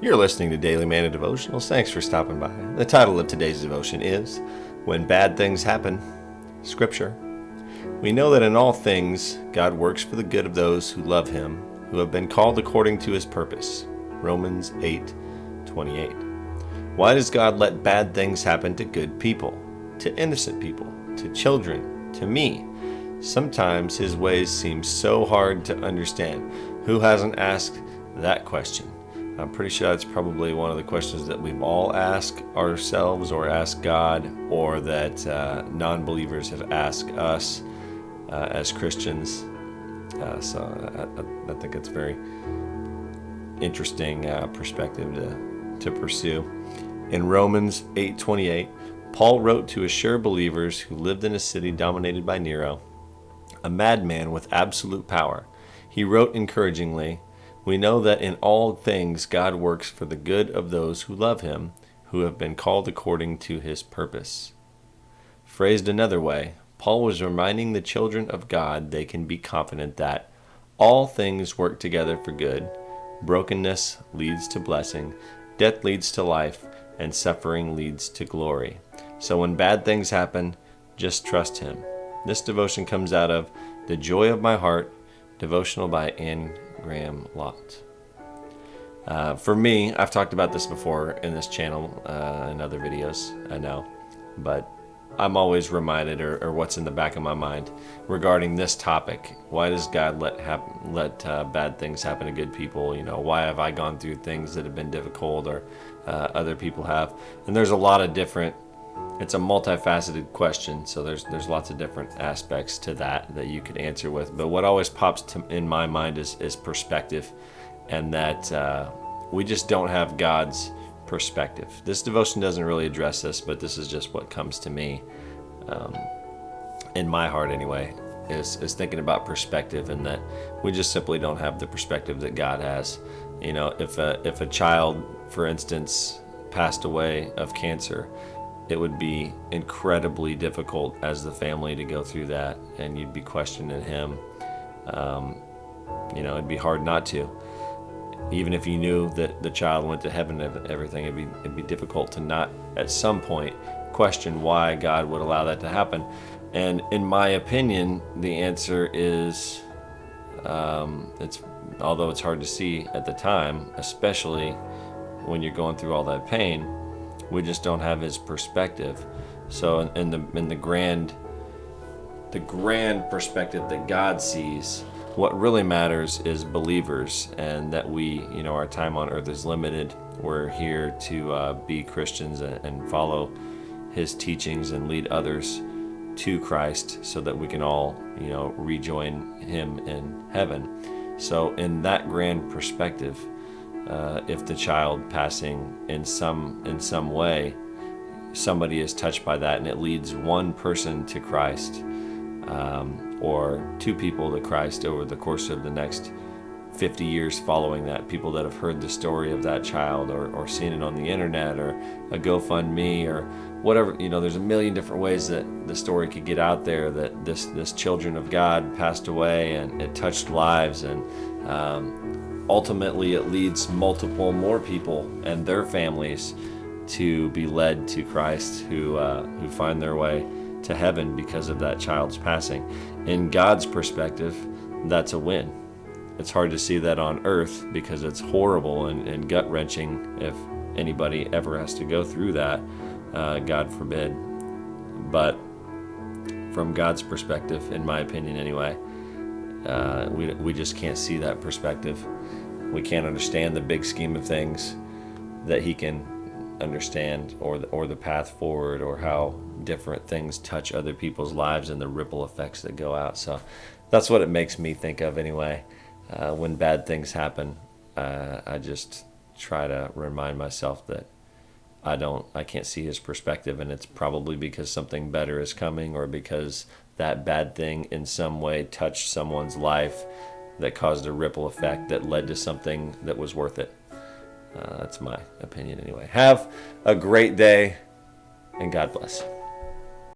You're listening to Daily Manna Devotionals. Thanks for stopping by. The title of today's devotion is When Bad Things Happen. Scripture. We know that in all things God works for the good of those who love Him, who have been called according to His purpose. Romans 8:28. Why does God let bad things happen to good people, to innocent people, to children, to me? Sometimes His ways seem so hard to understand. Who hasn't asked that question? I'm pretty sure that's probably one of the questions that we've all asked ourselves or asked God, or that non-believers have asked us as Christians. So I think it's very interesting perspective to pursue. In Romans 8:28, Paul wrote to assure believers who lived in a city dominated by Nero, a madman with absolute power. He wrote encouragingly, "We know that in all things God works for the good of those who love Him, who have been called according to His purpose." Phrased another way, Paul was reminding the children of God they can be confident that all things work together for good. Brokenness leads to blessing, death leads to life, and suffering leads to glory. So when bad things happen, just trust Him. This devotion comes out of The Joy of My Heart, devotional by Lotz. For me, I've talked about this before in this channel, in other videos, I know, but I'm always reminded, or what's in the back of my mind regarding this topic. Why does God let bad things happen to good people? Why have I gone through things that have been difficult, or other people have? And there's a lot of different. It's a multifaceted question, so there's lots of different aspects to that you could answer with. But what always pops in my mind is perspective, and that we just don't have God's perspective. This devotion doesn't really address this, but this is just what comes to me, in my heart anyway, is thinking about perspective, and that we just simply don't have the perspective that God has. If a child, for instance, passed away of cancer, it would be incredibly difficult as the family to go through that, and you'd be questioning Him. It'd be hard not to. Even if you knew that the child went to heaven and everything, it'd be difficult to not at some point question why God would allow that to happen. And in my opinion, the answer is, although it's hard to see at the time, especially when you're going through all that pain, we just don't have His perspective. So in the grand perspective that God sees, what really matters is believers, and that our time on earth is limited. We're here to be Christians and follow His teachings and lead others to Christ, so that we can all rejoin Him in heaven. So in that grand perspective, if the child passing in some way, somebody is touched by that, and it leads one person to Christ, or two people to Christ over the course of the next 50 years following that, people that have heard the story of that child, or seen it on the internet, or a GoFundMe, or whatever. There's a million different ways that the story could get out there, that this children of God passed away and it touched lives, and ultimately it leads multiple more people and their families to be led to Christ, who find their way to heaven because of that child's passing. In God's perspective, that's a win. It's hard to see that on earth because it's horrible and gut-wrenching if anybody ever has to go through that, God forbid. But from God's perspective, in my opinion anyway, we just can't see that perspective. We can't understand the big scheme of things that He can understand, or the path forward, or how different things touch other people's lives and the ripple effects that go out. So that's what it makes me think of anyway. When bad things happen, I just try to remind myself that I can't see His perspective, and it's probably because something better is coming, or because that bad thing in some way touched someone's life that caused a ripple effect that led to something that was worth it. That's my opinion anyway. Have a great day, and God bless.